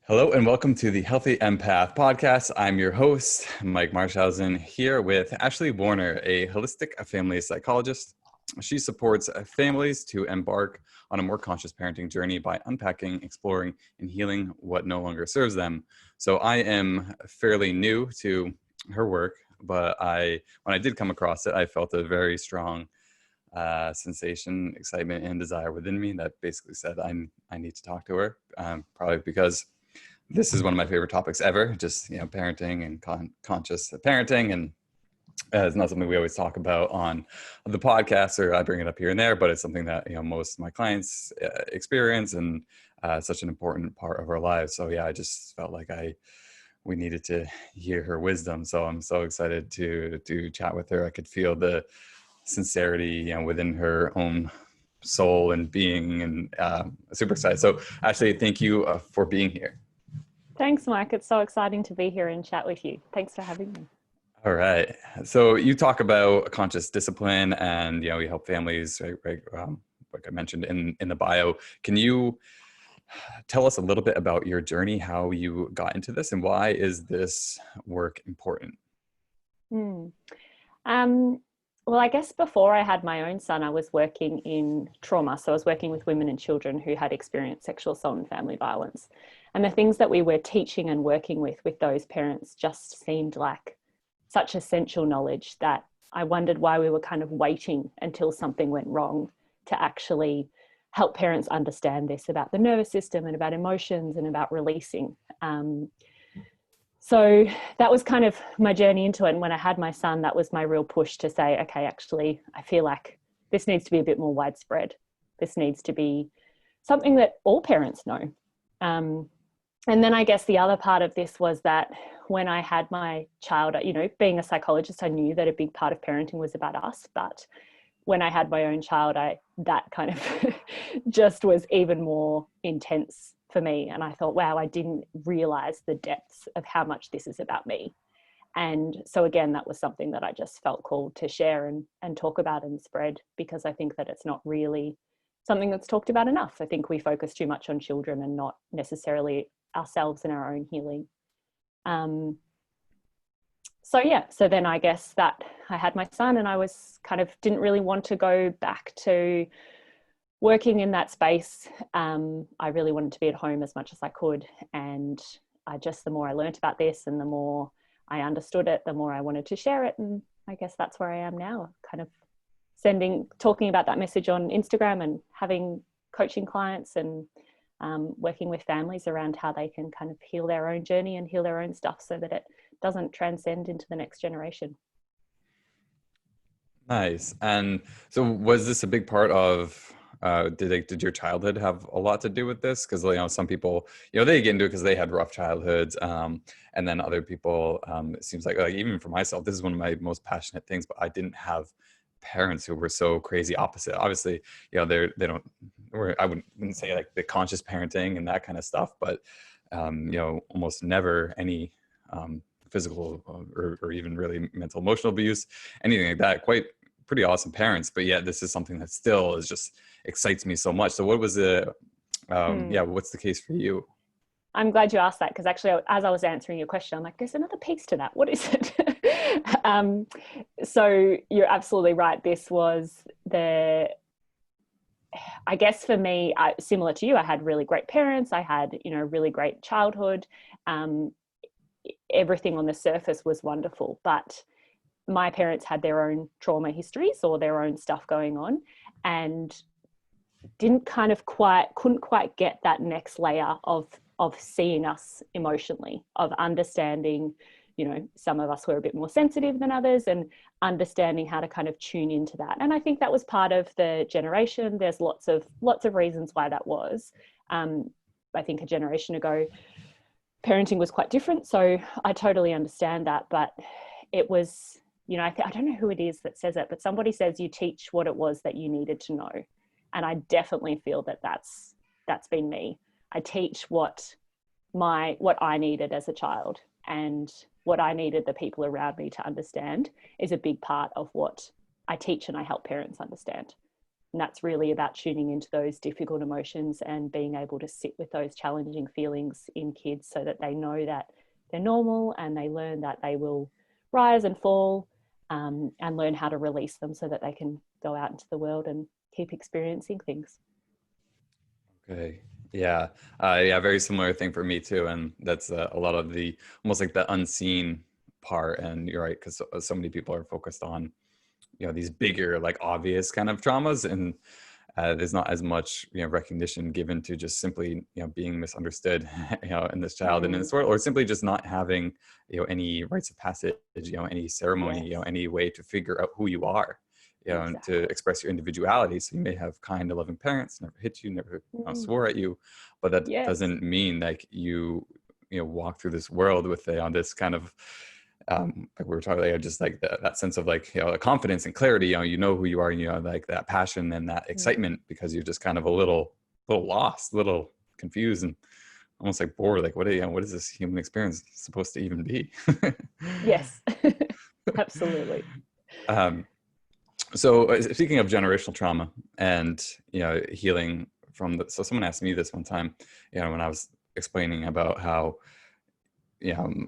Hello and welcome to the Healthy Empath podcast. I'm your host, Mike Marshausen, here with Ashleigh Warner, a holistic family psychologist. She supports families to embark on a more conscious parenting journey by unpacking, exploring, and healing what no longer serves them. So I am fairly new to her work, but when I did come across it, I felt a very strong sensation, excitement, and desire within me that basically said I need to talk to her, probably because this is one of my favorite topics ever, just, parenting and conscious parenting. And it's not something we always talk about on the podcast, or I bring it up here and there, but it's something that, most of my clients experience, and such an important part of our lives. So yeah, I just felt like we needed to hear her wisdom. So I'm so excited to chat with her. I could feel the sincerity, within her own soul and being, and super excited. So actually, thank you for being here. Thanks, Mike. It's so exciting to be here and chat with you. Thanks for having me. All right. So you talk about conscious discipline, and you help families, right? Like I mentioned in the bio. Can you tell us a little bit about your journey, how you got into this, and why is this work important? Well, I guess before I had my own son, I was working in trauma. So I was working with women and children who had experienced sexual assault and family violence. And the things that we were teaching and working with those parents just seemed like such essential knowledge that I wondered why we were kind of waiting until something went wrong to actually help parents understand this about the nervous system and about emotions and about releasing. So that was kind of my journey into it. And when I had my son, that was my real push to say, okay, actually, I feel like this needs to be a bit more widespread. This needs to be something that all parents know. And then I guess the other part of this was that when I had my child, being a psychologist, I knew that a big part of parenting was about us. But when I had my own child, that kind of just was even more intense for me. And I thought, wow, I didn't realize the depths of how much this is about me. And so again, that was something that I just felt called to share and talk about and spread, because I think that it's not really something that's talked about enough. I think we focus too much on children and not necessarily ourselves and our own healing. So then I guess that I had my son, and I was kind of didn't really want to go back to working in that space. I really wanted to be at home as much as I could. And the more I learned about this and the more I understood it, the more I wanted to share it. And I guess that's where I am now, kind of talking about that message on Instagram and having coaching clients and working with families around how they can kind of heal their own journey and heal their own stuff so that it doesn't transcend into the next generation. Nice. And so was this a big part of, did your childhood have a lot to do with this? Because, some people, they get into it because they had rough childhoods. And then other people, it seems like even for myself, this is one of my most passionate things, but I didn't have parents who were so crazy opposite. Obviously, I wouldn't say like the conscious parenting and that kind of stuff, but, almost never any physical or even really mental emotional abuse, anything like that. Pretty awesome parents, but yet this is something that still excites me so much. So what was what's the case for you? I'm glad you asked that, because actually as I was answering your question, I'm like, there's another piece to that. What is it? So you're absolutely right. This was I guess for me, similar to you, I had really great parents. I had, really great childhood. Everything on the surface was wonderful, but my parents had their own trauma histories or their own stuff going on, and couldn't quite get that next layer of seeing us emotionally, of understanding, some of us were a bit more sensitive than others, and understanding how to kind of tune into that. And I think that was part of the generation. There's lots of reasons why that was. I think a generation ago, parenting was quite different. So I totally understand that. But it was, I don't know who it is that says it, but somebody says you teach what it was that you needed to know. And I definitely feel that that's been me. I teach what I needed as a child, and what I needed the people around me to understand is a big part of what I teach and I help parents understand. And that's really about tuning into those difficult emotions and being able to sit with those challenging feelings in kids so that they know that they're normal, and they learn that they will rise and fall, and learn how to release them so that they can go out into the world and keep experiencing things. Okay. Yeah. Yeah. Very similar thing for me too. And that's a lot of the, almost like the unseen part. And you're right, because so many people are focused on, these bigger, like obvious kind of traumas, and there's not as much, recognition given to just simply, being misunderstood, in this child and in this world, or simply just not having, any rites of passage, any ceremony, Yes. any way to figure out who you are, and Exactly. to express your individuality. So you may have kind, loving parents, never hit you, never swore at you, but that Yes. doesn't mean like walk through this world with this kind of, like we were talking, like, just like that sense of like, confidence and clarity, you know who you are, and like that passion and that excitement, because you're just kind of a little lost, little confused, and almost like bored, like what is this human experience supposed to even be? Yes. Absolutely. So speaking of generational trauma and healing from so someone asked me this one time, when I was explaining about how,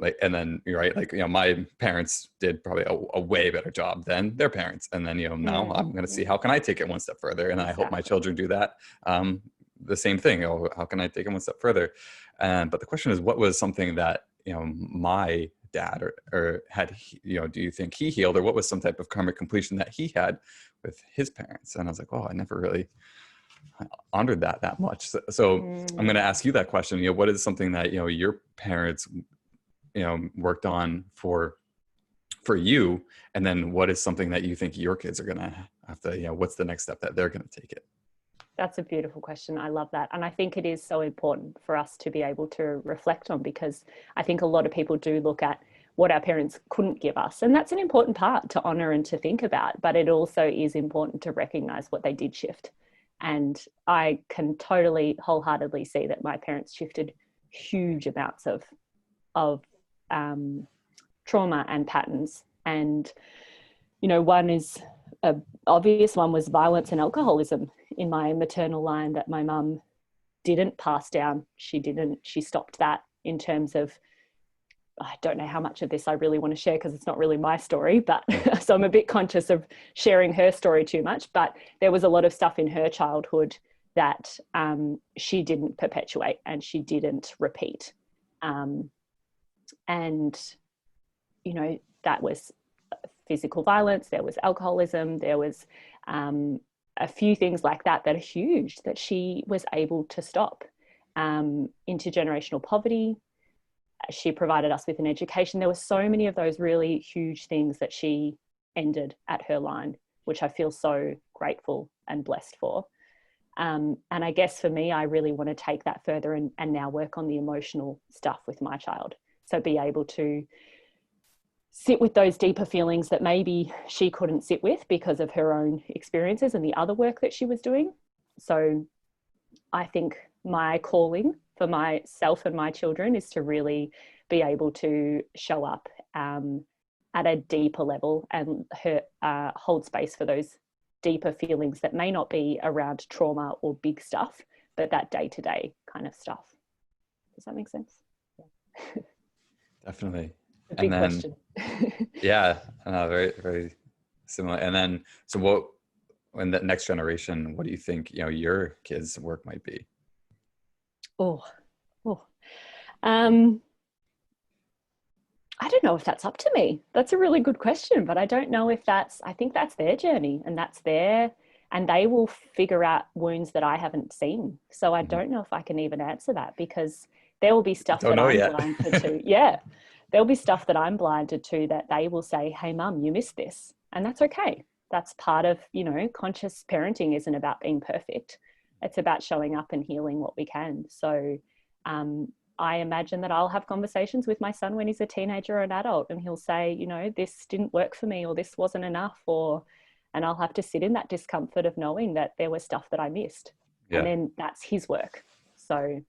like, and then you're right, like, my parents did probably a way better job than their parents, and then now I'm going to see how can I take it one step further, and I hope my children do that, the same thing. How can I take it one step further? But the question is, what was something that my dad or had do you think he healed, or what was some type of karmic completion that he had with his parents? And I was like, I never really honored that much. So I'm going to ask you that question. What is something that your parents worked on for you, and then what is something that you think your kids are going to have to, what's the next step that they're going to take it? That's a beautiful question. I love that. And I think it is so important for us to be able to reflect on, because I think a lot of people do look at what our parents couldn't give us. And that's an important part to honor and to think about. But it also is important to recognize what they did shift. And I can totally wholeheartedly see that my parents shifted huge amounts of trauma and patterns. And, one is a obvious one was violence and alcoholism in my maternal line that my mum didn't pass down. She stopped that in terms of, I don't know how much of this I really want to share because it's not really my story, but so I'm a bit conscious of sharing her story too much. But there was a lot of stuff in her childhood that she didn't perpetuate and she didn't repeat. And, that was physical violence, there was alcoholism, there was a few things like that are huge that she was able to stop. Intergenerational poverty. She provided us with an education. There were so many of those really huge things that she ended at her line, which I feel so grateful and blessed for. And I guess for me, I really want to take that further and now work on the emotional stuff with my child. So be able to sit with those deeper feelings that maybe she couldn't sit with because of her own experiences and the other work that she was doing. So I think my calling for myself and my children is to really be able to show up at a deeper level and hold space for those deeper feelings that may not be around trauma or big stuff, but that day-to-day kind of stuff. Does that make sense? Yeah. Definitely. A big question. Yeah, very, very similar. And then, so what, in the next generation, what do you think, your kids' work might be? I don't know if that's up to me. That's a really good question, but I don't know if I think that's their journey and they will figure out wounds that I haven't seen. So I don't know if I can even answer that, because there will be stuff that I'm blinded to. Yeah. There'll be stuff that I'm blinded to that they will say, hey, mum, you missed this. And that's okay. That's part of, conscious parenting isn't about being perfect. It's about showing up and healing what we can. So I imagine that I'll have conversations with my son when he's a teenager or an adult, and he'll say, this didn't work for me, or this wasn't enough, and I'll have to sit in that discomfort of knowing that there was stuff that I missed. Yeah. And then that's his work. So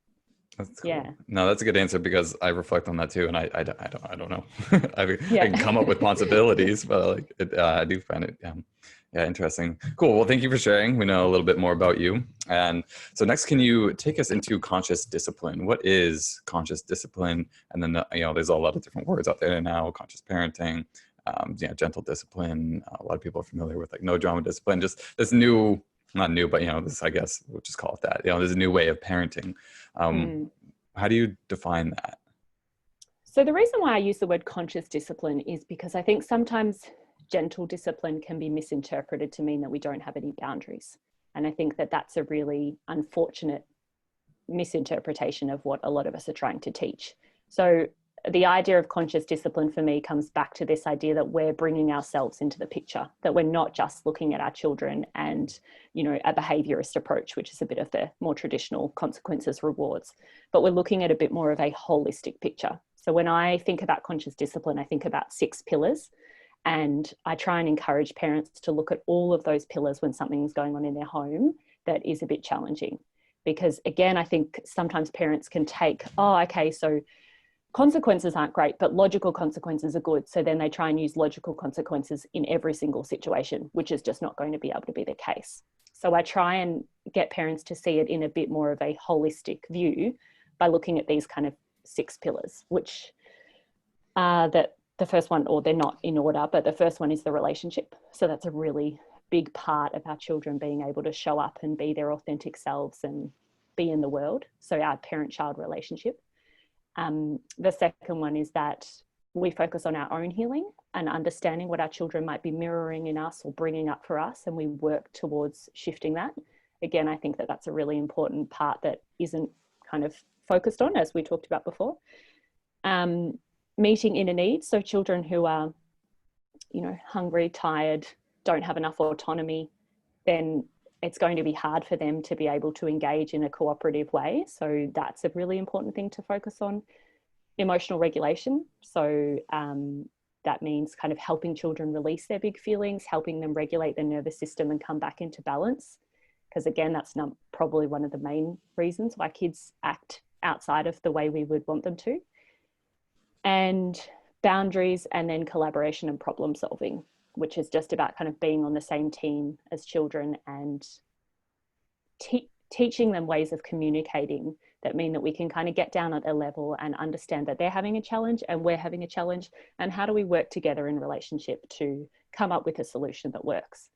that's cool. Yeah. No, that's a good answer, because I reflect on that too. And I don't know. I can come up with possibilities, but like I do find it Yeah, interesting. Cool. Well, thank you for sharing. We know a little bit more about you. And so next, can you take us into conscious discipline? What is conscious discipline? And then, there's a lot of different words out there now, conscious parenting, gentle discipline. A lot of people are familiar with like no drama discipline, just this new, not new, but, this, I guess we'll just call it that. There's a new way of parenting. How do you define that? So the reason why I use the word conscious discipline is because I think sometimes gentle discipline can be misinterpreted to mean that we don't have any boundaries. And I think that that's a really unfortunate misinterpretation of what a lot of us are trying to teach. So the idea of conscious discipline for me comes back to this idea that we're bringing ourselves into the picture, that we're not just looking at our children and, a behaviorist approach, which is a bit of the more traditional consequences, rewards, but we're looking at a bit more of a holistic picture. So when I think about conscious discipline, I think about 6 pillars. And I try and encourage parents to look at all of those pillars when something's going on in their home that is a bit challenging. Because again, I think sometimes parents can take, so consequences aren't great, but logical consequences are good. So then they try and use logical consequences in every single situation, which is just not going to be able to be the case. So I try and get parents to see it in a bit more of a holistic view by looking at these kind of 6 pillars, which that the first one, or they're not in order, but the first one is the relationship. So that's a really big part of our children being able to show up and be their authentic selves and be in the world. So our parent-child relationship. The second one is that we focus on our own healing and understanding what our children might be mirroring in us or bringing up for us, and we work towards shifting that. Again, I think that that's a really important part that isn't kind of focused on, as we talked about before. Meeting inner needs, so children who are, hungry, tired, don't have enough autonomy, then it's going to be hard for them to be able to engage in a cooperative way. So that's a really important thing to focus on. Emotional regulation, so that means kind of helping children release their big feelings, helping them regulate their nervous system and come back into balance. Because again, that's probably one of the main reasons why kids act outside of the way we would want them to. And boundaries, and then collaboration and problem solving, which is just about kind of being on the same team as children and teaching them ways of communicating that mean that we can kind of get down at a level and understand that they're having a challenge and we're having a challenge, and how do we work together in relationship to come up with a solution that works.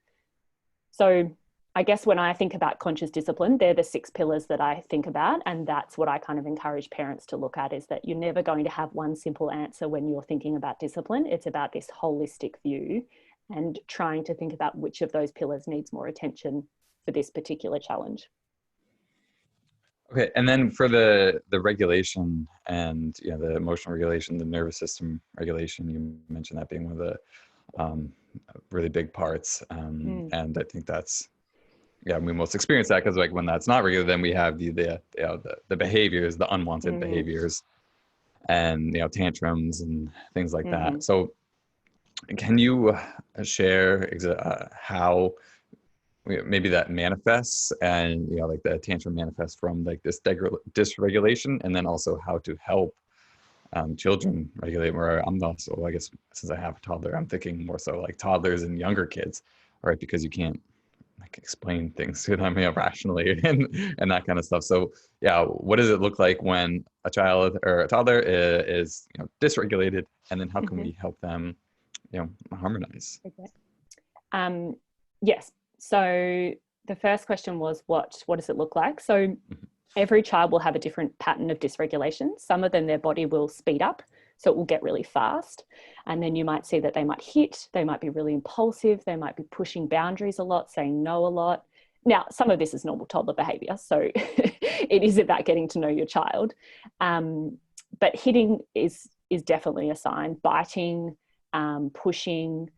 So I guess when I think about conscious discipline, they're the 6 pillars that I think about. And that's what I kind of encourage parents to look at, is that you're never going to have one simple answer when you're thinking about discipline. It's about this holistic view and trying to think about which of those pillars needs more attention for this particular challenge. Okay. And then for the regulation and, the emotional regulation, the nervous system regulation, you mentioned that being one of the really big parts. And I think that's, we most experience that because like when that's not regular, then we have the behaviors, the unwanted behaviors, and tantrums and things like that. So can you share how maybe that manifests, and like the tantrum manifests from like this dysregulation, and then also how to help children regulate? Where I'm also, I guess since I have a toddler, I'm thinking more so like toddlers and younger kids, right? Because you can't explain things to them rationally and that kind of stuff. So what does it look like when a child or a toddler is dysregulated, and then how can we help them harmonize? Okay. Yes. So the first question was what does it look like? So every child will have a different pattern of dysregulation. Some of them, their body will speed up, so it will get really fast. And then you might see that they might hit, they might be really impulsive, they might be pushing boundaries a lot, saying no a lot. Now, some of this is normal toddler behavior, so it is about getting to know your child. But hitting is definitely a sign. Biting, pushing.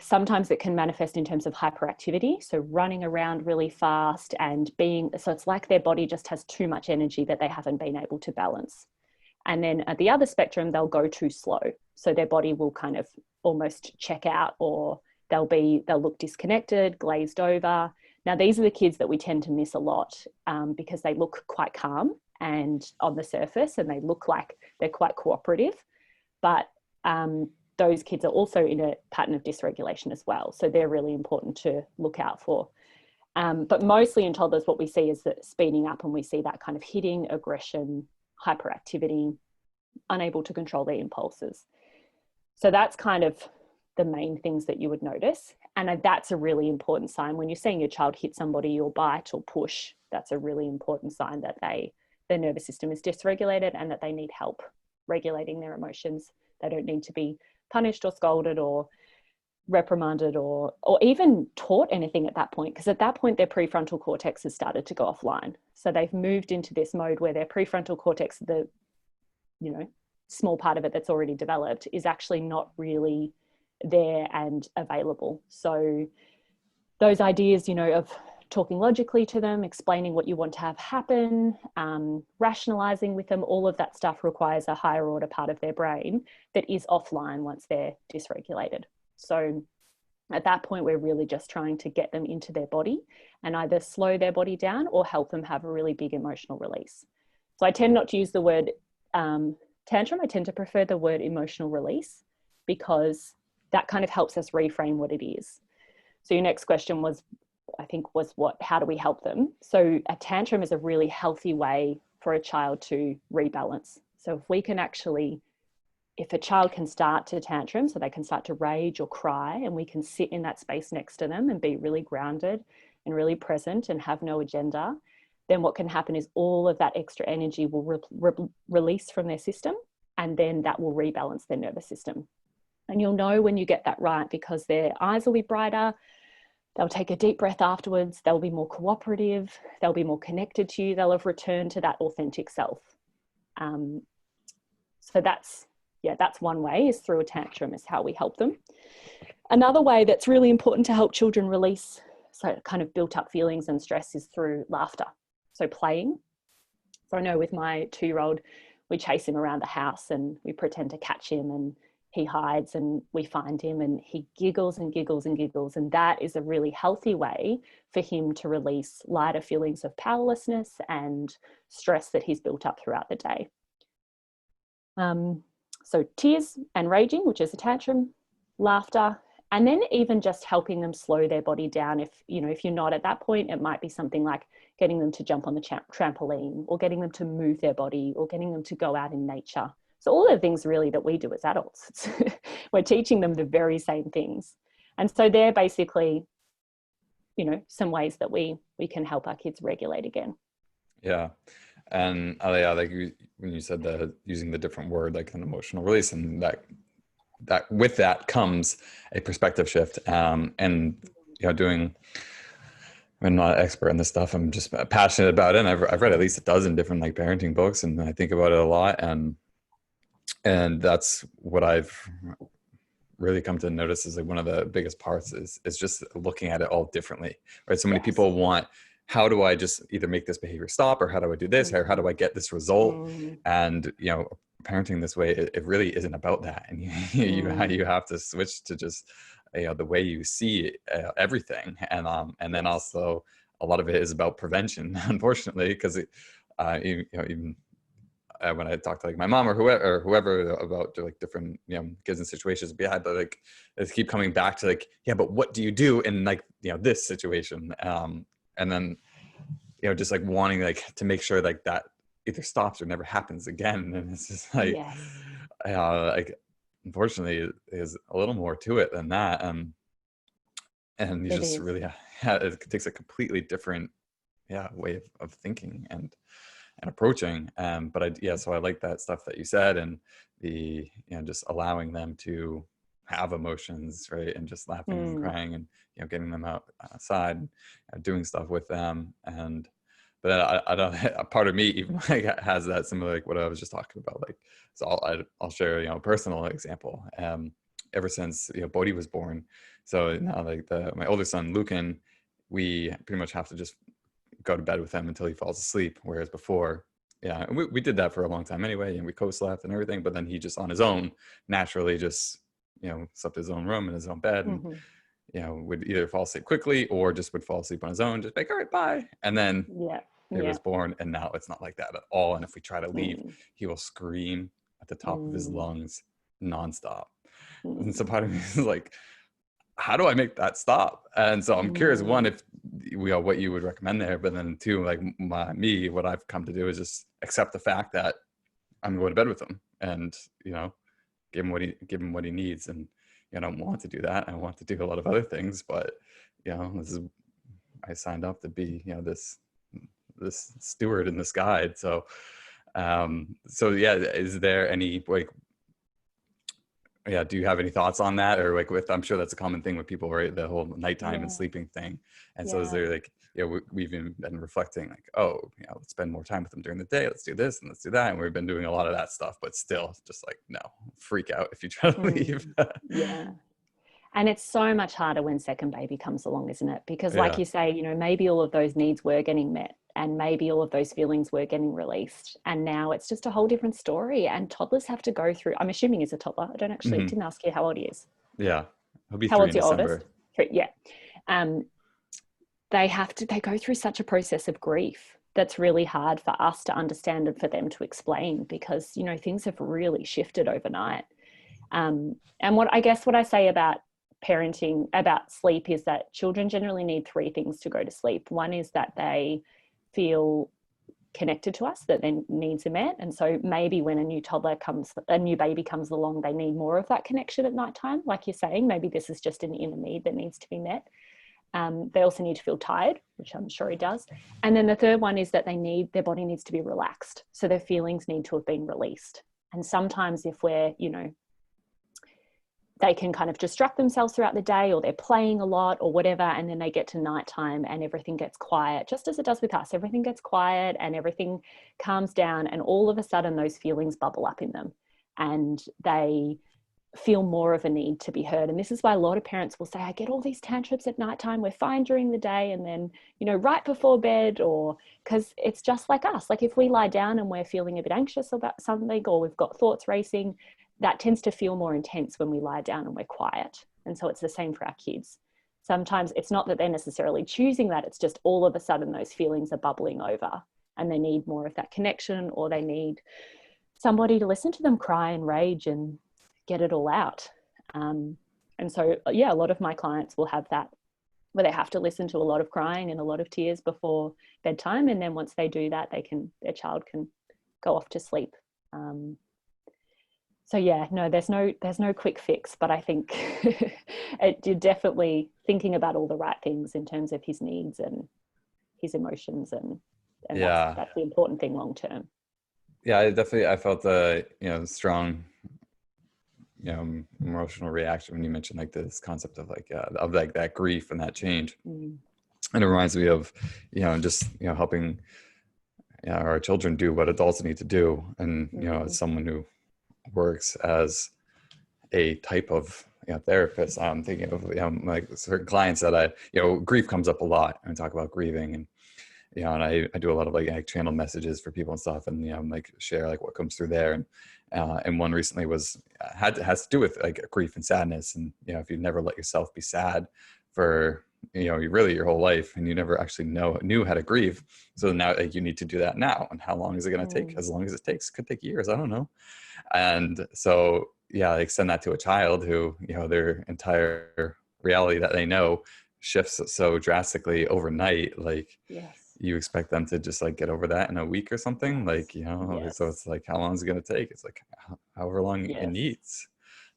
Sometimes it can manifest in terms of hyperactivity, so running around really fast and so it's like their body just has too much energy that they haven't been able to balance. And then at the other spectrum, they'll go too slow. So their body will kind of almost check out, or they'll look disconnected, glazed over. Now, these are the kids that we tend to miss a lot because they look quite calm and on the surface, and they look like they're quite cooperative. But those kids are also in a pattern of dysregulation as well. So they're really important to look out for. But mostly in toddlers, what we see is that speeding up, and we see that kind of hitting, aggression, hyperactivity, unable to control their impulses. So that's kind of the main things that you would notice. And that's a really important sign. When you're seeing your child hit somebody or bite or push, that's a really important sign that their nervous system is dysregulated and that they need help regulating their emotions. They don't need to be punished or scolded or reprimanded or even taught anything at that point, because at that point their prefrontal cortex has started to go offline. So they've moved into this mode where their prefrontal cortex, the small part of it that's already developed, is actually not really there and available. So those ideas, of talking logically to them, explaining what you want to have happen, rationalizing with them, all of that stuff requires a higher order part of their brain that is offline once they're dysregulated. So at that point, we're really just trying to get them into their body and either slow their body down or help them have a really big emotional release. So I tend not to use the word tantrum. I tend to prefer the word emotional release, because that kind of helps us reframe what it is. So your next question was how do we help them? So a tantrum is a really healthy way for a child to rebalance. So if a child can start to tantrum, so they can start to rage or cry, and we can sit in that space next to them and be really grounded and really present and have no agenda, then what can happen is all of that extra energy will release from their system, and then that will rebalance their nervous system. And you'll know when you get that right, because their eyes will be brighter, they'll take a deep breath afterwards, they'll be more cooperative, they'll be more connected to you, they'll have returned to that authentic self. So that's one way, is through a tantrum, is how we help them. Another way that's really important to help children release kind of built up feelings and stress is through laughter. So playing. So I know with my 2-year-old, we chase him around the house and we pretend to catch him, and he hides and we find him and he giggles and giggles and giggles. And that is a really healthy way for him to release lighter feelings of powerlessness and stress that he's built up throughout the day. So tears and raging, which is a tantrum, laughter, and then even just helping them slow their body down. If you're not at that point, it might be something like getting them to jump on the trampoline, or getting them to move their body, or getting them to go out in nature. So all the things really that we do as adults, we're teaching them the very same things. And so they're basically, some ways that we can help our kids regulate again. Yeah. And like when you said that, using the different word, like an emotional release, and that with that comes a perspective shift. And I'm not an expert in this stuff. I'm just passionate about it. And I've read at least a dozen different like parenting books, and I think about it a lot. And that's what I've really come to notice is like one of the biggest parts is just looking at it all differently, right? So many people want, how do I just either make this behavior stop, or how do I do this, or how do I get this result? And, parenting this way, it really isn't about that. And you have to switch to just, the way you see everything. And then also a lot of it is about prevention, unfortunately, because even when I talk to like my mom or whoever about like different kids and situations behind, but like they keep coming back to like, yeah, but what do you do in like this situation? And then just like wanting like to make sure like that either stops or never happens again. And it's just like, like unfortunately there's a little more to it than that. And you just really it takes a completely different way of thinking and approaching. So I like that stuff that you said, and the just allowing them to have emotions, right, and just laughing and crying, and getting them outside, doing stuff with them. But I don't. A part of me even like has that similar, like what I was just talking about. Like, so I'll share a personal example. Ever since Bodhi was born, so now like my older son Lucan, we pretty much have to just go to bed with him until he falls asleep. Whereas before, we did that for a long time anyway, and we co-slept and everything. But then he just on his own naturally just slept in his own room in his own bed, and would either fall asleep quickly or just would fall asleep on his own, just like, all right, bye. And then he was born, and now it's not like that at all. And if we try to leave, he will scream at the top of his lungs nonstop. And so part of me is like, how do I make that stop? And so I'm curious, one, if what you would recommend there, but then two, like what I've come to do is just accept the fact that I'm going to bed with him, and give him what he needs. And I don't want to do that. I want to do a lot of other things, but I signed up to be this steward in this guide. So is there any do you have any thoughts on that? Or I'm sure that's a common thing with people, right? The whole nighttime and sleeping thing. And so is there we've been reflecting let's spend more time with them during the day. Let's do this and let's do that. And we've been doing a lot of that stuff, but still just no, freak out if you try to leave. Yeah. And it's so much harder when second baby comes along, isn't it? Because like you say, maybe all of those needs were getting met, and maybe all of those feelings were getting released. And now it's just a whole different story. And toddlers have to go through, I'm assuming he's a toddler. I didn't ask you how old he is. Yeah. He'll be how 3 old's in your December. oldest? 3, yeah. They go through such a process of grief that's really hard for us to understand and for them to explain, because, things have really shifted overnight. And what I say about parenting, about sleep, is that children generally need 3 things to go to sleep. One is that they feel connected to us, that their needs are met. And so maybe when a new baby comes along, they need more of that connection at nighttime. Like you're saying, maybe this is just an inner need that needs to be met. They also need to feel tired, which I'm sure he does. And then the third one is that their body needs to be relaxed. So their feelings need to have been released. And sometimes if we're, they can kind of distract themselves throughout the day, or they're playing a lot or whatever, and then they get to nighttime and everything gets quiet, just as it does with us. Everything gets quiet and everything calms down, and all of a sudden those feelings bubble up in them and they feel more of a need to be heard. And this is why a lot of parents will say, I get all these tantrums at nighttime, we're fine during the day, and then right before bed, or because it's just like us. Like if we lie down and we're feeling a bit anxious about something, or we've got thoughts racing, that tends to feel more intense when we lie down and we're quiet. And so it's the same for our kids. Sometimes it's not that they're necessarily choosing that, it's just all of a sudden those feelings are bubbling over and they need more of that connection, or they need somebody to listen to them cry and rage and get it all out. And so, a lot of my clients will have that, where they have to listen to a lot of crying and a lot of tears before bedtime. And then once they do that, their child can go off to sleep. There's no quick fix, but I think you're definitely thinking about all the right things in terms of his needs and his emotions, and that's the important thing long term. Yeah, I felt a strong emotional reaction when you mentioned this concept of that grief and that change. And it reminds me of helping our children do what adults need to do. And as someone who works as a type of therapist, I'm thinking of certain clients that grief comes up a lot, and talk about grieving, and and I do a lot of channel messages for people and stuff, and share what comes through there. And one recently has to do with grief and sadness. And if you never let yourself be sad for really your whole life, and you never actually knew how to grieve, so now you need to do that now. And how long is it going to take? As long as it takes. Could take years, I don't know. And so send that to a child who their entire reality that they know shifts so drastically overnight. Yes. You expect them to just get over that in a week or something. Yes. So it's how long is it going to take? It's however long it needs.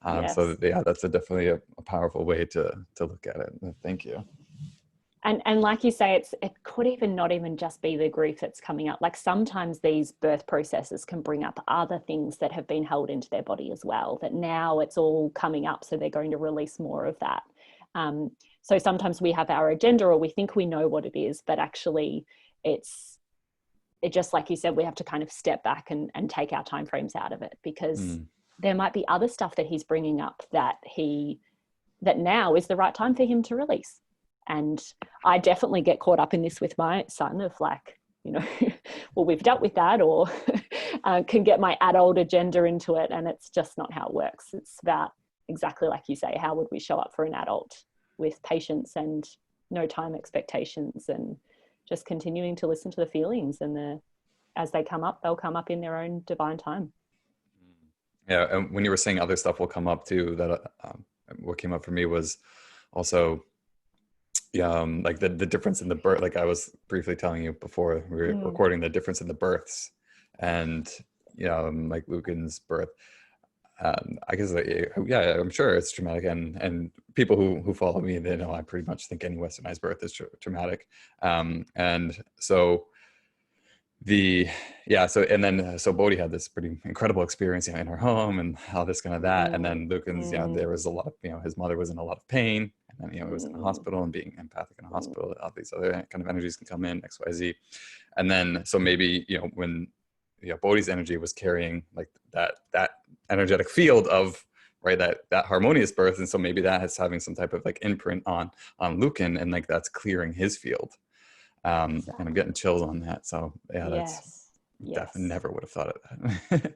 Yes. So that's definitely a powerful way to look at it. Thank you. And like you say, it could even not even just be the grief that's coming up. Sometimes these birth processes can bring up other things that have been held into their body as well, that now it's all coming up, so they're going to release more of that. So sometimes we have our agenda, or we think we know what it is, but actually it just, like you said, we have to kind of step back and take our timeframes out of it, because there might be other stuff that he's bringing up that now is the right time for him to release. And I definitely get caught up in this with my son of well, we've dealt with that, or can get my adult agenda into it. And it's just not how it works. It's about, exactly like you say, how would we show up for an adult with patience and no time expectations, and just continuing to listen to the feelings, and as they come up, they'll come up in their own divine time. Yeah, and when you were saying other stuff will come up too, that what came up for me was also, yeah, like the difference in the birth. Like I was briefly telling you before we were Mm. recording, the difference in the births, and like Lucan's birth. I guess, yeah, I'm sure it's traumatic, and people who follow me, they know I pretty much think any westernized birth is traumatic, and so the yeah so and then so Bodhi had this pretty incredible experience, in her home and all this kind of that, and Mm. then Lucan's, Mm. there was a lot of, his mother was in a lot of pain, and then he was in a Mm. hospital, and being empathic in a Mm. hospital, all these other kind of energies can come in, XYZ. And then so maybe, when Bodhi's energy was carrying like that energetic field of, right, that harmonious birth, and so maybe that is having some type of like imprint on Lucan, and like that's clearing his field. And I'm getting Exactly. chills on that. So yeah, that's Yes. definitely, Yes. never would have thought of that.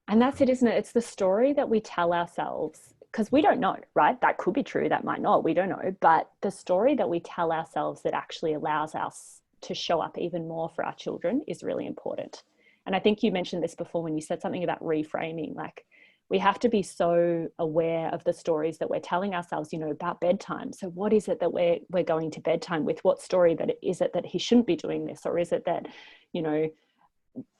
And that's it, isn't it? It's the story that we tell ourselves, because we don't know, right? That could be true, that might not, we don't know. But the story that we tell ourselves that actually allows us to show up even more for our children is really important. And I think you mentioned this before when you said something about reframing. Like, we have to be so aware of the stories that we're telling ourselves, about bedtime. So what is it that we're going to bedtime with? What story that is it that he shouldn't be doing this? Or is it that, you know,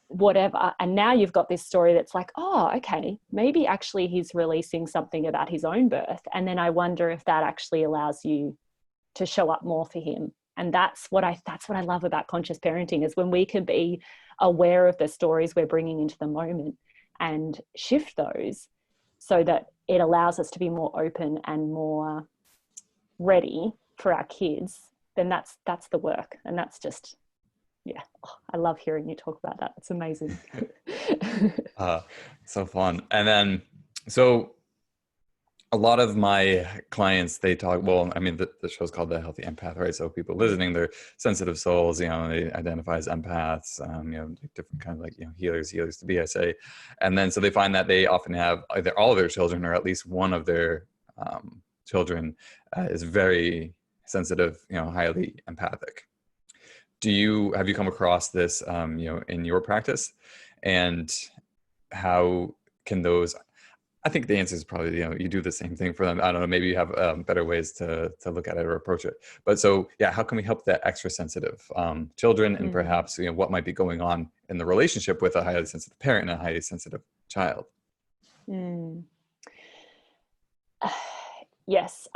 whatever? And now you've got this story that's like, oh, okay, maybe actually he's releasing something about his own birth. And then I wonder if that actually allows you to show up more for him. And that's what I love about conscious parenting, is when we can be aware of the stories we're bringing into the moment and shift those so that it allows us to be more open and more ready for our kids. Then that's the work. And that's just, yeah, I love hearing you talk about that. It's amazing. uh, so fun. And then, so a lot of my clients, they talk, well, I mean, the show's called The Healthy Empath, right? So people listening, they're sensitive souls, they identify as empaths, different kind of like, healers to be, I say. And then, so they find that they often have either all of their children, or at least one of their children is very sensitive, highly empathic. Have you come across this, in your practice, and how can those, I think the answer is probably, you do the same thing for them. I don't know, maybe you have better ways to look at it or approach it. But so, yeah, how can we help that extra sensitive children, and perhaps, what might be going on in the relationship with a highly sensitive parent and a highly sensitive child? Mm. Yes,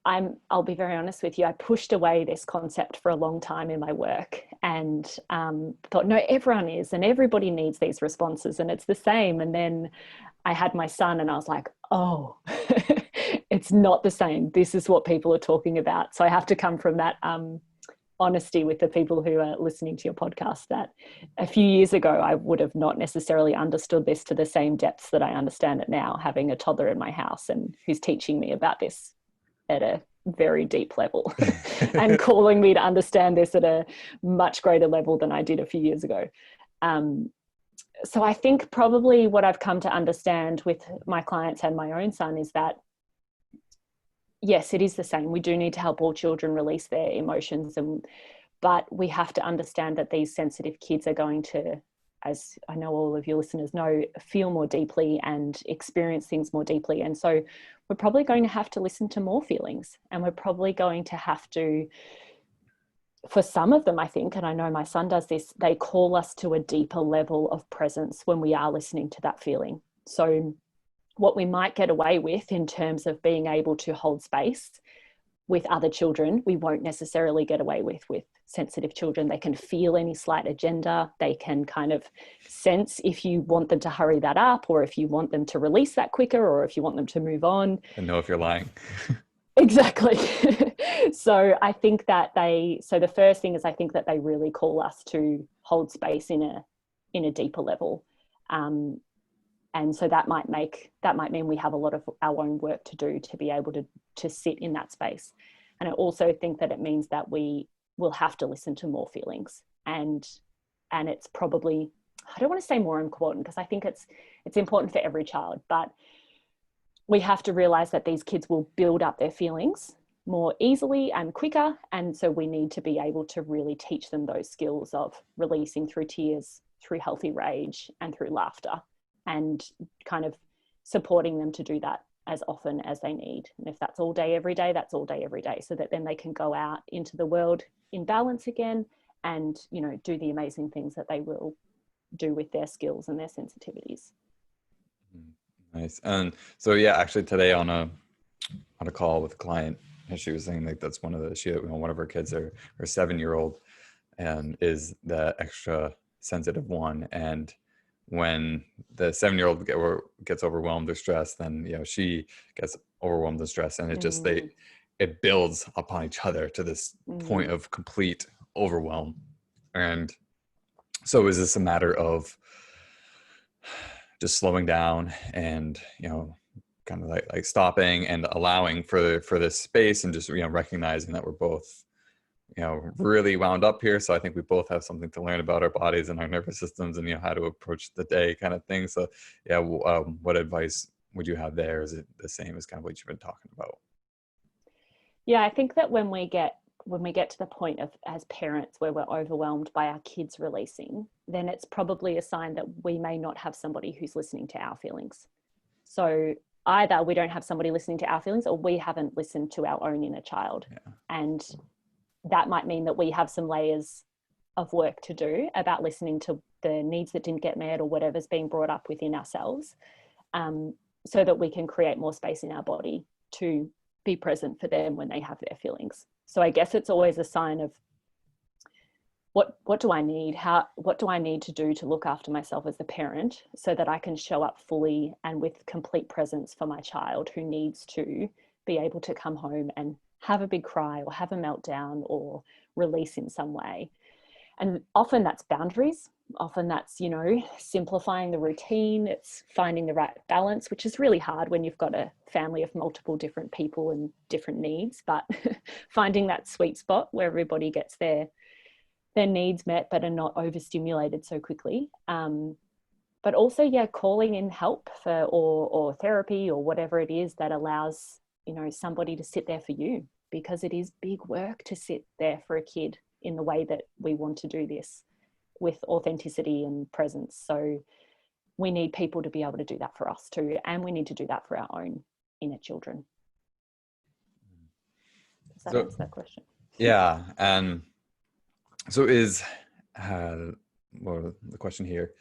I'll be very honest with you. I pushed away this concept for a long time in my work, and thought, no, everyone is, and everybody needs these responses, and it's the same. And then I had my son, and I was like, oh, it's not the same. This is what people are talking about. So I have to come from that honesty with the people who are listening to your podcast, that a few years ago I would have not necessarily understood this to the same depths that I understand it now, having a toddler in my house and who's teaching me about this at a very deep level and calling me to understand this at a much greater level than I did a few years ago. So I think probably what I've come to understand with my clients and my own son is that, yes, it is the same. We do need to help all children release their emotions, but we have to understand that these sensitive kids are going to, as I know all of your listeners know, feel more deeply and experience things more deeply. And so we're probably going to have to listen to more feelings, and we're probably going to have to, for some of them, I think, and I know my son does this, they call us to a deeper level of presence when we are listening to that feeling. So what we might get away with in terms of being able to hold space with other children, we won't necessarily get away with sensitive children. They can feel any slight agenda. They can kind of sense if you want them to hurry that up, or if you want them to release that quicker, or if you want them to move on. And know if you're lying. Exactly. So I think that the first thing is, I think that they really call us to hold space in a deeper level. And so that might mean we have a lot of our own work to do to be able to sit in that space. And I also think that it means that we will have to listen to more feelings, and it's probably, I don't want to say more important, because I think it's important for every child, but we have to realize that these kids will build up their feelings more easily and quicker. And so we need to be able to really teach them those skills of releasing through tears, through healthy rage, and through laughter. and kind of supporting them to do that as often as they need. And if that's all day, every day, that's all day, every day, so that then they can go out into the world in balance again and, you know, do the amazing things that they will do with their skills and their sensitivities. Nice. And so, yeah, actually today on a call with a client, and she was saying like that's one of the, one of her kids, her 7-year-old, and is the extra sensitive one. And when the 7-year-old gets overwhelmed or stressed, then, you know, she gets overwhelmed and stressed, and it just, it builds upon each other to this point of complete overwhelm. And so is this a matter of just slowing down and, you know, kind of like stopping and allowing for this space, and just, you know, recognizing that we're both, you know, really wound up here. So I think we both have something to learn about our bodies and our nervous systems, and, you know, how to approach the day kind of thing. So yeah, what advice would you have there? Is it the same as kind of what you've been talking about? Yeah, I think that when we get to the point of, as parents, where we're overwhelmed by our kids releasing, then it's probably a sign that we may not have somebody who's listening to our feelings. So either we don't have somebody listening to our feelings, or we haven't listened to our own inner child. Yeah. And that might mean that we have some layers of work to do about listening to the needs that didn't get met, or whatever's being brought up within ourselves, so that we can create more space in our body to be present for them when they have their feelings. So I guess it's always a sign of what do I need? What do I need to do to look after myself as a parent, so that I can show up fully and with complete presence for my child, who needs to be able to come home and have a big cry or have a meltdown or release in some way. And often that's boundaries. Often that's, you know, simplifying the routine. It's finding the right balance, which is really hard when you've got a family of multiple different people and different needs, but finding that sweet spot where everybody gets their needs met, but are not overstimulated so quickly. But also, yeah, calling in help or therapy or whatever it is that allows, you know, somebody to sit there for you, because it is big work to sit there for a kid in the way that we want to do this, with authenticity and presence. So we need people to be able to do that for us too, and we need to do that for our own inner children. Does that answer that question? Yeah. And so is well, the question here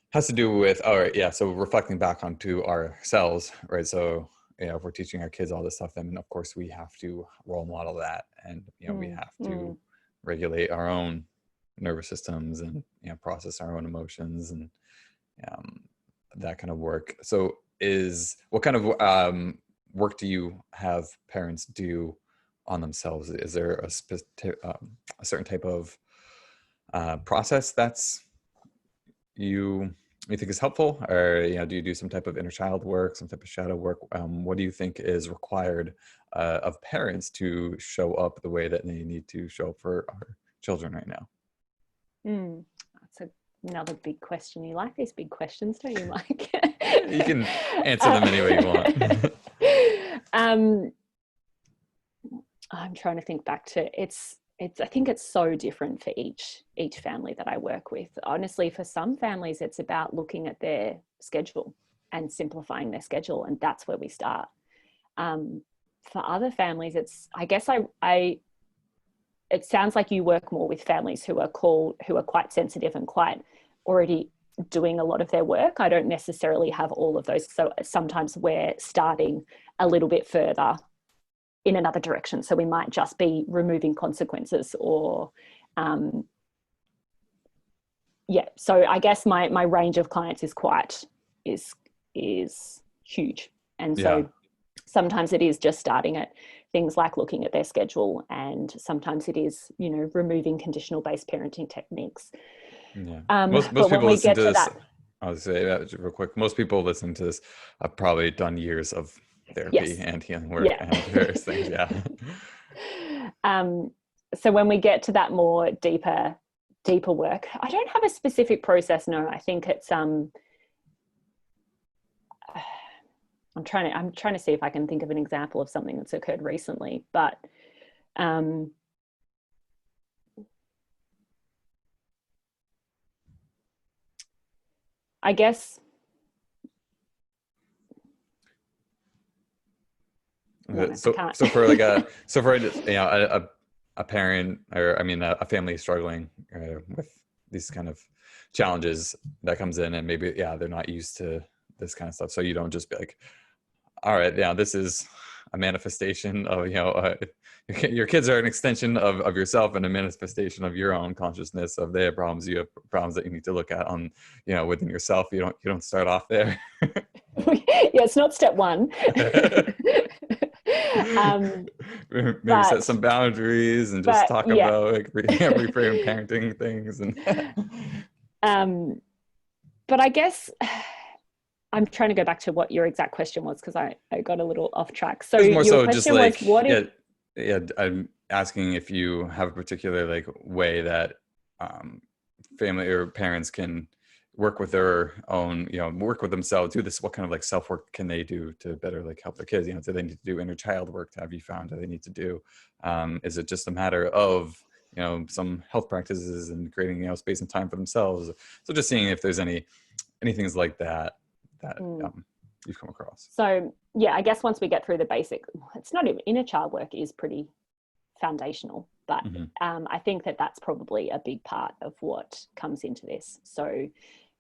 has to do with, all right, yeah, so reflecting back onto ourselves, right? So, you know, if we're teaching our kids all this stuff, then of course we have to role model that, and, you know, we have to regulate our own nervous systems, and, you know, process our own emotions, and that kind of work. So what kind of work do you have parents do on themselves? Is there a certain type of process that's you think is helpful, or, you know, do you do some type of inner child work, some type of shadow work? What do you think is required of parents to show up the way that they need to show up for our children right now? That's another big question. You like these big questions, don't you, Mike? You can answer them any way you want. I'm trying to think back to I think it's so different for each family that I work with. Honestly, for some families, it's about looking at their schedule and simplifying their schedule, and that's where we start. For other families, I guess it sounds like you work more with families who are quite sensitive and quite already doing a lot of their work. I don't necessarily have all of those. So sometimes we're starting a little bit further in another direction. So we might just be removing consequences, or, So I guess my range of clients is huge. And so sometimes it is just starting at things like looking at their schedule, and sometimes it is, you know, removing conditional based parenting techniques. Yeah. Most people listen to this. I'll say that real quick. Most people listening to this have probably done years of therapy and healing work and various things. Yeah. So when we get to that more deeper work, I don't have a specific process. No, I think it's I'm trying to see if I can think of an example of something that's occurred recently, but I guess No, I So, can't. so for like so for a parent, or I mean, a family struggling with these kind of challenges that comes in, and maybe, yeah, they're not used to this kind of stuff. So you don't just be like, all right, yeah, this is a manifestation of, your kids are an extension of yourself, and a manifestation of your own consciousness. Of they have problems, you have problems that you need to look at on, within yourself. You don't start off there. Yeah, it's not step one. Maybe set but some boundaries and just but talk yeah. about like reframe parenting things. And But I guess I'm trying to go back to what your exact question was, because I got a little off track. So it's more your so just question was, like, what if I'm asking if you have a particular like way that family or parents can work with their own, work with themselves, do this, what kind of like self-work can they do to better like help their kids? Do they need to do inner child work? Have you found do they need to do? Is it just a matter of, some health practices and creating, space and time for themselves? So just seeing if there's any things like that you've come across. So yeah, I guess once we get through the basic, it's not even inner child work is pretty foundational, but I think that that's probably a big part of what comes into this. So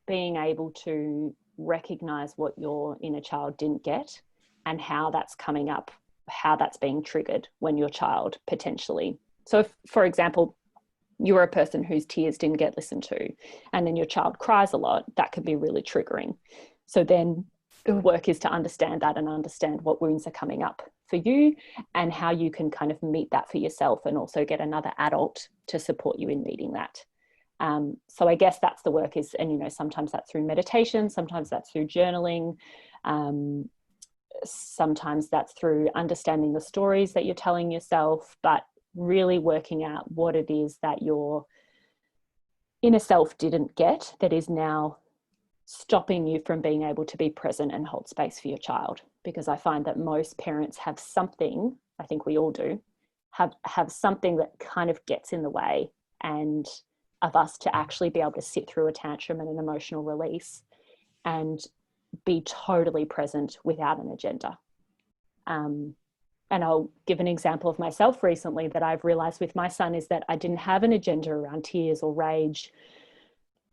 being able to recognize what your inner child didn't get and how that's coming up, how that's being triggered when your child potentially. So if, for example, you're a person whose tears didn't get listened to, and then your child cries a lot, that could be really triggering. So then the work is to understand that and understand what wounds are coming up for you and how you can kind of meet that for yourself, and also get another adult to support you in meeting that. So I guess that's the work is, and sometimes that's through meditation, sometimes that's through journaling, sometimes that's through understanding the stories that you're telling yourself, but really working out what it is that your inner self didn't get that is now stopping you from being able to be present and hold space for your child. Because I find that most parents have something, I think we all do, have something that kind of gets in the way and of us to actually be able to sit through a tantrum and an emotional release and be totally present without an agenda. And I'll give an example of myself recently that I've realized with my son is that I didn't have an agenda around tears or rage.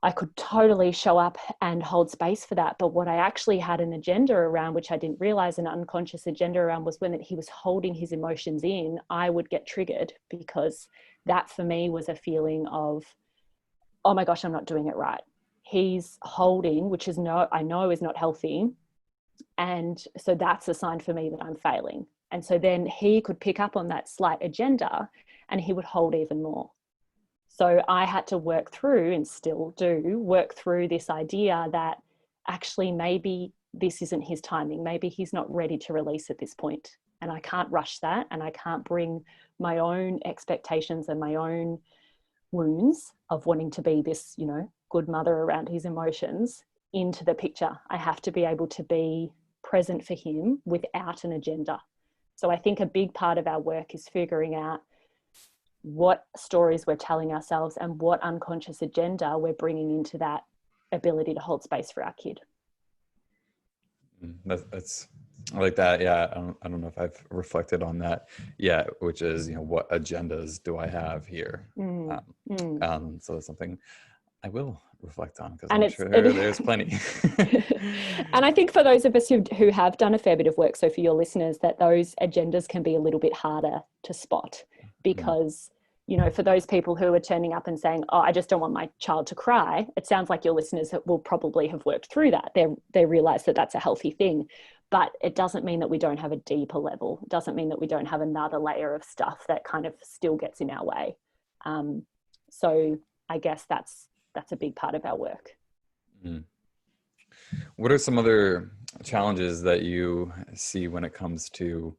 I could totally show up and hold space for that. But what I actually had an agenda around, which I didn't realize, an unconscious agenda around, was when he was holding his emotions in, I would get triggered, because that for me was a feeling of, oh my gosh, I'm not doing it right. He's holding, which is I know is not healthy. And so that's a sign for me that I'm failing. And so then he could pick up on that slight agenda and he would hold even more. So I had to work through, and still do, work through this idea that actually maybe this isn't his timing. Maybe he's not ready to release at this point. And I can't rush that. And I can't bring my own expectations and my own wounds of wanting to be this, good mother around his emotions into the picture. I have to be able to be present for him without an agenda. So I think a big part of our work is figuring out what stories we're telling ourselves and what unconscious agenda we're bringing into that ability to hold space for our kid. That's I like that. Yeah, I don't know if I've reflected on that yet, which is, what agendas do I have here? So that's something I will reflect on, because I'm sure there's plenty. And I think for those of us who have done a fair bit of work, so for your listeners, that those agendas can be a little bit harder to spot, because for those people who are turning up and saying, oh, I just don't want my child to cry, it sounds like your listeners will probably have worked through that. They realize that that's a healthy thing, but it doesn't mean that we don't have a deeper level. It doesn't mean that we don't have another layer of stuff that kind of still gets in our way. So I guess that's a big part of our work. What are some other challenges that you see when it comes to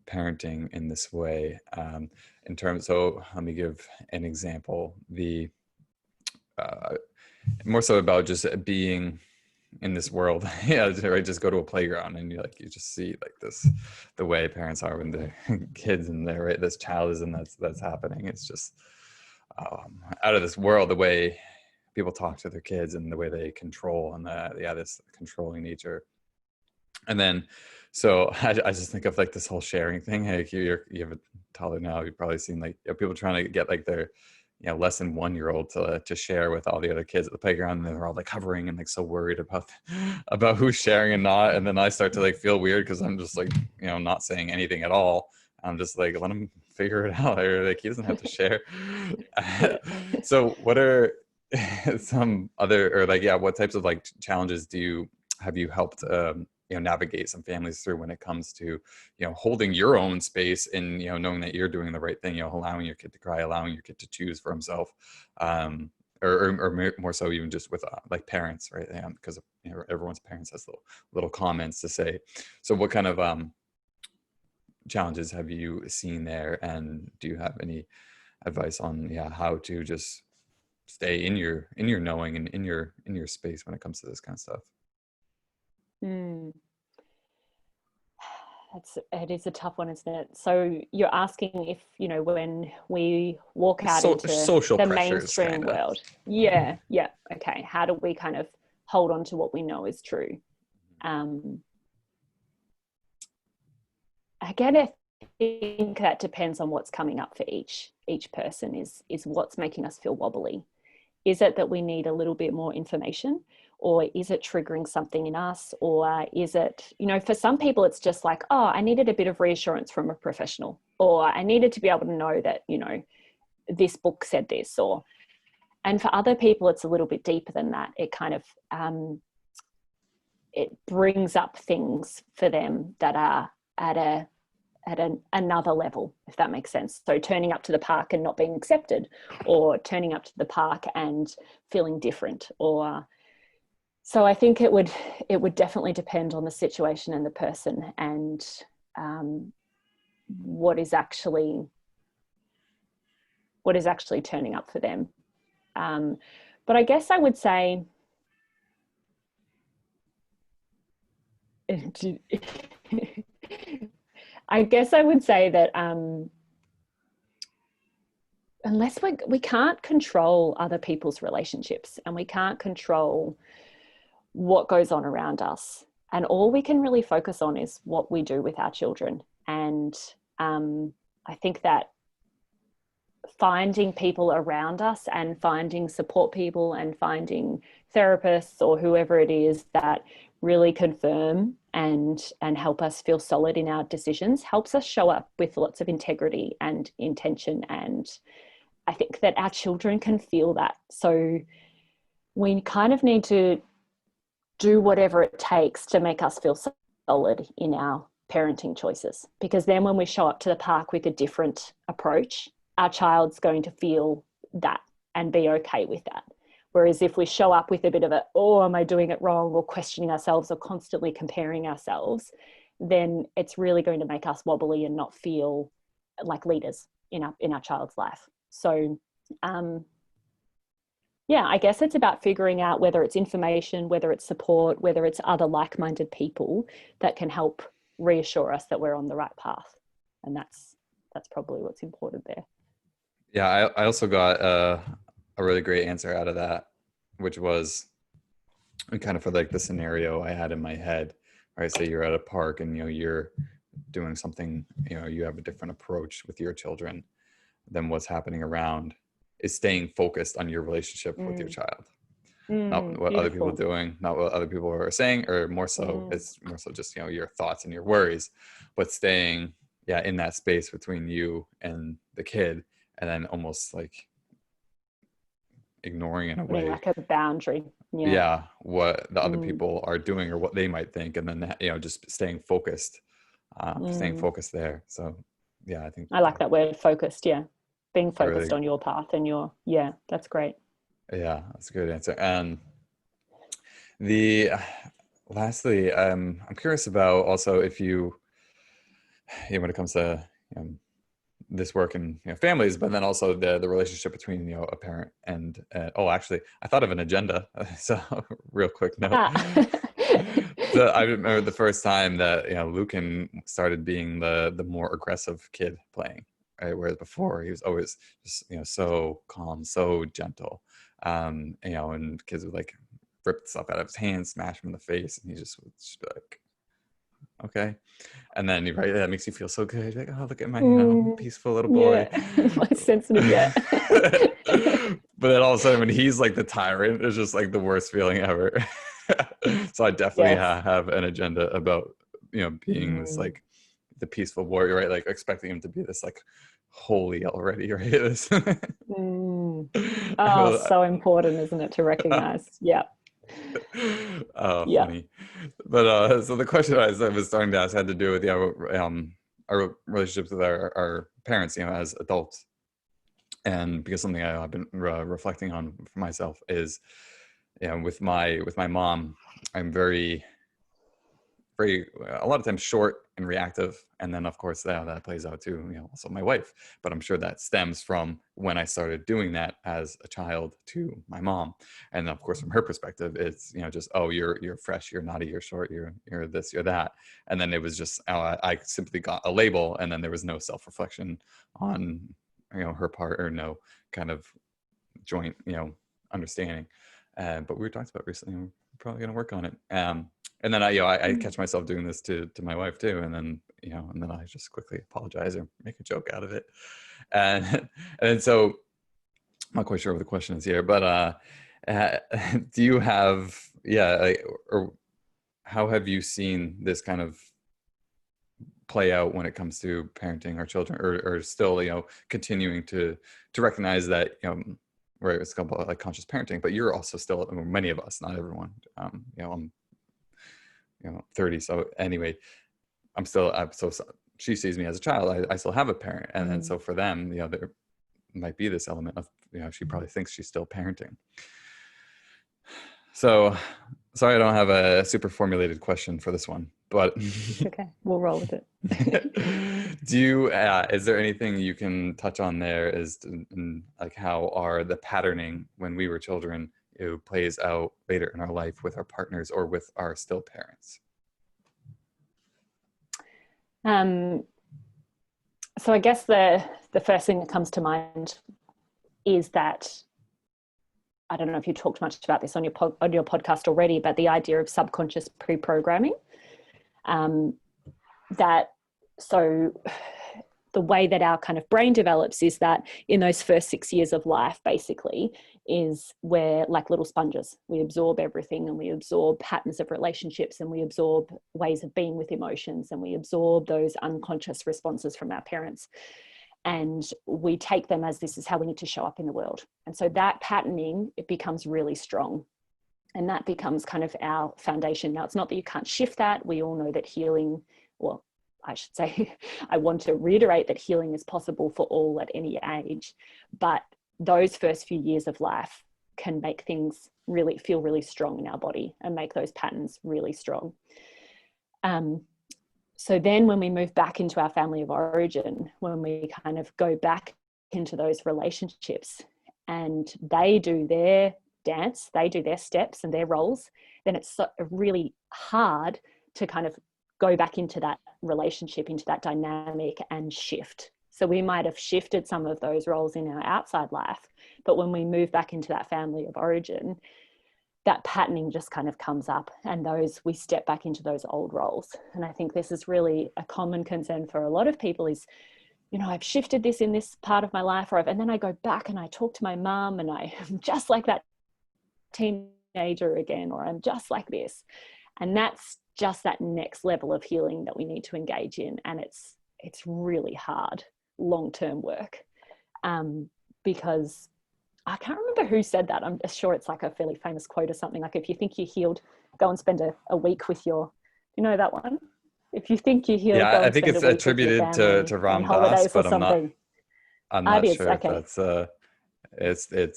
parenting in this way? In terms, so let me give an example. The more so about just being in this world. Right. Just go to a playground and you just see like this, the way parents are when they're kids, and they're right. This child is, and that's happening. It's just out of this world, the way people talk to their kids and the way they control, and this controlling nature. And then, so I just think of like this whole sharing thing. Hey, you have a toddler now. You've probably seen like people trying to get like their, less than 1-year-old to share with all the other kids at the playground, and they're all like hovering and like so worried about who's sharing and not. And then I start to like feel weird because I'm just like, not saying anything at all. I'm just like, let him figure it out. Or like he doesn't have to share. Yeah. So what are some other, or like, yeah, what types of like challenges have you helped navigate some families through when it comes to holding your own space and knowing that you're doing the right thing, allowing your kid to cry, allowing your kid to choose for himself, or more so even just with like parents, right? Because everyone's parents has little comments to say. So what kind of challenges have you seen there, and do you have any advice on how to just stay in your knowing and in your space when it comes to this kind of stuff? Mm. It is a tough one, isn't it? So you're asking if, when we walk out into Social the pressures, mainstream kinda. world. Yeah. Okay. How do we kind of hold on to what we know is true? Again, I think that depends on what's coming up for each person is what's making us feel wobbly. Is it that we need a little bit more information, or is it triggering something in us? Or is it, for some people, it's just like, oh, I needed a bit of reassurance from a professional, or I needed to be able to know that, this book said this, and for other people, it's a little bit deeper than that. It kind of, it brings up things for them that are at another level, if that makes sense. So turning up to the park and not being accepted, or turning up to the park and feeling different, or so I think it would definitely depend on the situation and the person, and what is actually turning up for them. But I guess I would say that unless we can't control other people's relationships, and we can't control what goes on around us, and all we can really focus on is what we do with our children. And I think that finding people around us, and finding support people, and finding therapists or whoever it is that really confirm and help us feel solid in our decisions, helps us show up with lots of integrity and intention. And I think that our children can feel that. So we kind of need to do whatever it takes to make us feel solid in our parenting choices, because then when we show up to the park with a different approach, our child's going to feel that and be okay with that. Whereas if we show up with a bit of a, oh, am I doing it wrong, or questioning ourselves, or constantly comparing ourselves, then it's really going to make us wobbly and not feel like leaders in our child's life. So I guess it's about figuring out whether it's information, whether it's support, whether it's other like-minded people that can help reassure us that we're on the right path. And that's probably what's important there. Yeah, I also got a really great answer out of that, which was kind of for like the scenario I had in my head, right? So you're at a park and you're doing something, you have a different approach with your children than what's happening around, is staying focused on your relationship with your child. Not what Beautiful. other people are doing, not what other people are saying, or more so, it's more so just, your thoughts and your worries, but staying, in that space between you and the kid, and then almost like ignoring in a way, like a boundary. what the other people are doing or what they might think, and then just staying focused there. So I think I like that word, focused. Being focused really, on your path and that's great. That's a good answer. And lastly, I'm curious about also if you when it comes to this work and families, but then also the relationship between a parent and actually I thought of an agenda. So real quick note. So I remember the first time that Lucan started being the more aggressive kid playing, right? Whereas before he was always just so calm, so gentle, and kids would like rip stuff out of his hands, smash him in the face, and he just would just be like, Okay. And then you're right, that makes you feel so good. Like, oh, look at my, peaceful little boy. Yeah, my sensitive, yeah. But then all of a sudden when he's like the tyrant, it's just like the worst feeling ever. So I definitely Yes. have an agenda about, being this Mm. like the peaceful warrior, right? Like expecting him to be this like holy already, right? This, Mm. I Oh, feel, so important, isn't it, to recognize? Yeah. oh, Yeah. funny. But so the question I was starting to ask had to do with our relationships with our parents, as adults. And because something I've been reflecting on for myself is, with my mom, I'm very, very, a lot of times short and reactive. And then of course that plays out to, also my wife. But I'm sure that stems from when I started doing that as a child to my mom. And of course, from her perspective, it's, just, oh, you're fresh, you're naughty, you're short, you're this, you're that. And then it was just, I simply got a label, and then there was no self-reflection on, her part, or no kind of joint, understanding. But we were talking about recently, and we're probably going to work on it. And then I catch myself doing this to my wife too. And then, and then I just quickly apologize or make a joke out of it. And, and then, so I'm not quite sure what the question is here, but, do you have, or how have you seen this kind of play out when it comes to parenting our children, or still, continuing to recognize that, right, it's called like conscious parenting, but you're also still, many of us, not everyone, I'm 30. So anyway, I'm so she sees me as a child. I still have a parent. And then, so for them, there might be this element of, she probably thinks she's still parenting. So sorry, I don't have a super formulated question for this one, but Okay, we'll roll with it. do you, is there anything you can touch on there as to, like, how are the patterning when we were children, it plays out later in our life with our partners or with our still parents? So I guess the first thing that comes to mind is that, I don't know if you talked much about this on your podcast already, but the idea of subconscious pre-programming. So the way that our kind of brain develops is that in those first 6 years of life, basically, is we're like little sponges. We absorb everything, and we absorb patterns of relationships, and we absorb ways of being with emotions, and we absorb those unconscious responses from our parents. And we take them as, this is how we need to show up in the world. And so that patterning, it becomes really strong. And that becomes kind of our foundation. Now, it's not that you can't shift that. We all know that healing, well, I should say, I want to reiterate that healing is possible for all at any age. But those first few years of life can make things really feel really strong in our body and make those patterns really strong. So then when we move back into our family of origin, when we kind of go back into those relationships and they do their dance, they do their steps and their roles, then it's really hard to kind of go back into that relationship, into that dynamic, and shift. So we might have shifted some of those roles in our outside life, but when we move back into that family of origin, that patterning just kind of comes up, and we step back into those old roles. And I think this is really a common concern for a lot of people is, I've shifted this in this part of my life, and then I go back and I talk to my mum and I'm just like that teenager again, or I'm just like this. And that's just that next level of healing that we need to engage in. And it's really hard long-term work, because I can't remember who said that. I'm sure it's like a fairly famous quote or something. Like, if you think you're healed, go and spend a week with that one? If you think you're healed, Yeah, go I and think spend a it's week with your attributed family to on Ram Dass, holidays or but something. I'm It not is, sure if okay.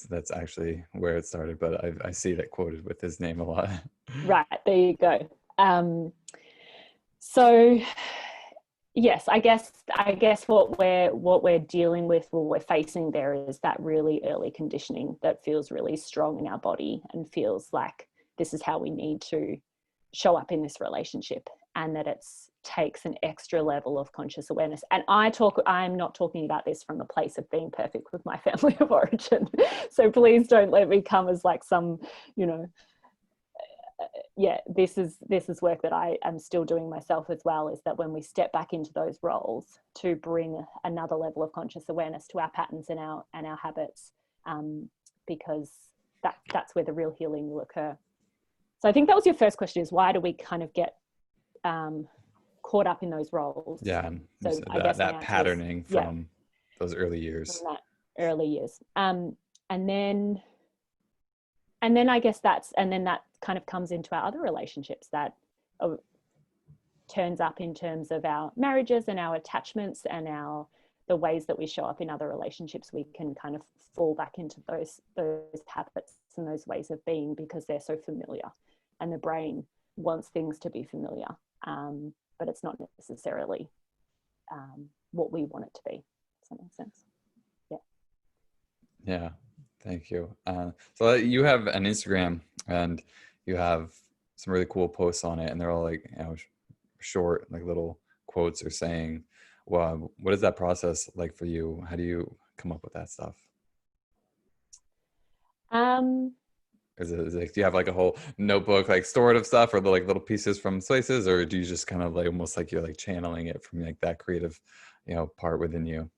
that's actually where it started, but I see that quoted with his name a lot. Right, there you go. So yes, I guess what we're dealing with, what we're facing there, is that really early conditioning that feels really strong in our body and feels like this is how we need to show up in this relationship, and that it takes an extra level of conscious awareness. And I'm not talking about this from a place of being perfect with my family of origin. So please don't let me come as like some, yeah, this is work that I am still doing myself as well, is that when we step back into those roles, to bring another level of conscious awareness to our patterns and our habits, because that's where the real healing will occur. So I think that was your first question, is why do we kind of get caught up in those roles? Yeah. So I guess that patterning from those early years. From that early years. And then I guess that kind of comes into our other relationships, that turns up in terms of our marriages and our attachments and the ways that we show up in other relationships. We can kind of fall back into those habits and those ways of being because they're so familiar, and the brain wants things to be familiar, but it's not necessarily what we want it to be. Does that make sense? Yeah, thank you. So you have an Instagram, and you have some really cool posts on it, and they're all like, short, like little quotes or saying. Well, what is that process like for you? How do you come up with that stuff? Is it like, do you have like a whole notebook like stored of stuff, or the like little pieces from places, or do you just kind of like almost like you're like channeling it from like that creative, part within you?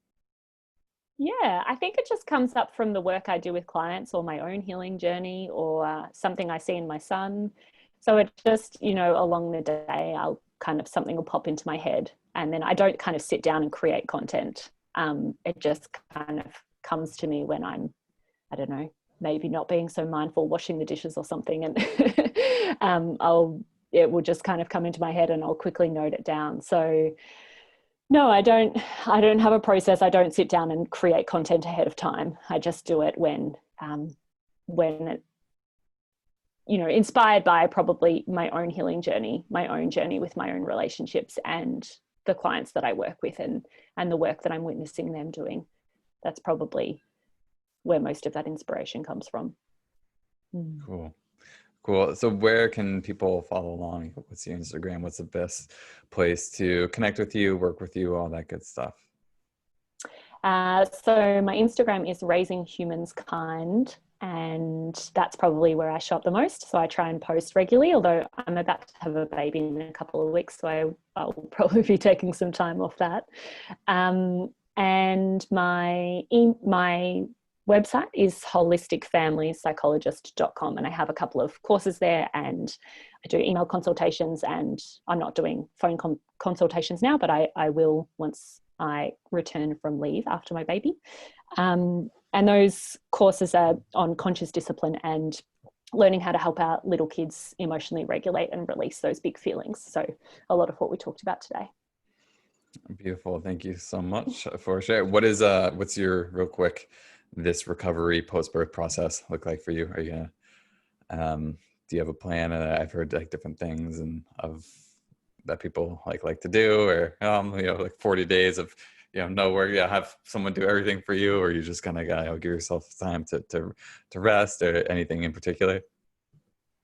Yeah, I think it just comes up from the work I do with clients, or my own healing journey, or something I see in my son. So it just, along the day, something will pop into my head, and then I don't kind of sit down and create content. It just kind of comes to me when I'm, I don't know, maybe not being so mindful, washing the dishes or something, and it will just kind of come into my head, and I'll quickly note it down. So no, I don't have a process. I don't sit down and create content ahead of time. I just do it when it, inspired by probably my own healing journey, my own journey with my own relationships and the clients that I work with, and the work that I'm witnessing them doing. That's probably where most of that inspiration comes from. Cool. So where can people follow along? What's your Instagram? What's the best place to connect with you, work with you, all that good stuff? So my Instagram is Raising Humans Kind, and that's probably where I show up the most. So I try and post regularly, although I'm about to have a baby in a couple of weeks, so I'll probably be taking some time off that. And my website is holisticfamilypsychologist.com, and I have a couple of courses there, and I do email consultations, and I'm not doing phone consultations now, but I will once I return from leave after my baby. And those courses are on conscious discipline and learning how to help our little kids emotionally regulate and release those big feelings. So a lot of what we talked about today. Beautiful. Thank you so much for sharing. What's your, real quick, this recovery post-birth process look like for you? Are you gonna, do you have a plan? I've heard like different things that people like to do, or like 40 days of no work, have someone do everything for you, or you just kind of gotta give yourself time to rest, or anything in particular?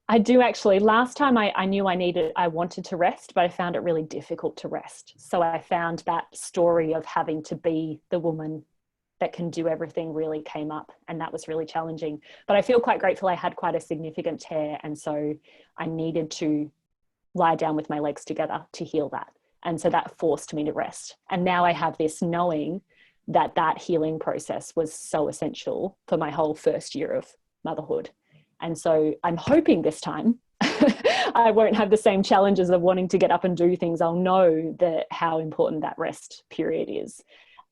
I do actually. Last time I knew I wanted to rest, but I found it really difficult to rest. So I found that story of having to be the woman that can do everything really came up, and that was really challenging. But I feel quite grateful. I had quite a significant tear, and so I needed to lie down with my legs together to heal that. And so that forced me to rest. And now I have this knowing that healing process was so essential for my whole first year of motherhood. And so I'm hoping this time I won't have the same challenges of wanting to get up and do things. I'll know how important that rest period is.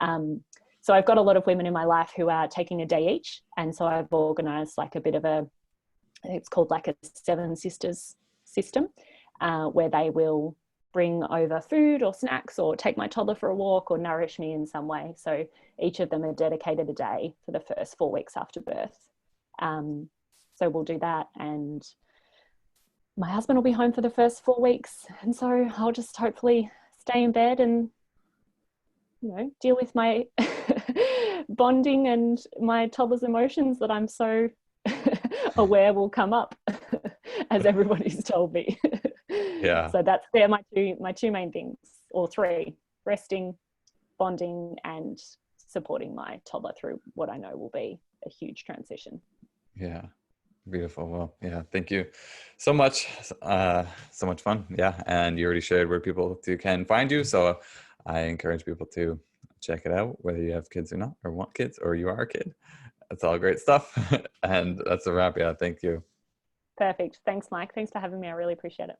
So I've got a lot of women in my life who are taking a day each. And so I've organized like a bit of it's called like a 7 sisters system, where they will bring over food or snacks, or take my toddler for a walk, or nourish me in some way. So each of them are dedicated a day for the first 4 weeks after birth. So we'll do that, and my husband will be home for the first 4 weeks. And so I'll just hopefully stay in bed and, deal with my bonding and my toddler's emotions that I'm so aware will come up, as everybody's told me. Yeah. So they're my two main things, or 3: resting, bonding, and supporting my toddler through what I know will be a huge transition. Yeah. Beautiful. Well, yeah, thank you so much. So much fun. Yeah. And you already shared where people can find you. So I encourage people to check it out, whether you have kids or not, or want kids, or you are a kid. That's all great stuff. And that's a wrap. Yeah. Thank you. Perfect. Thanks, Mike. Thanks for having me. I really appreciate it.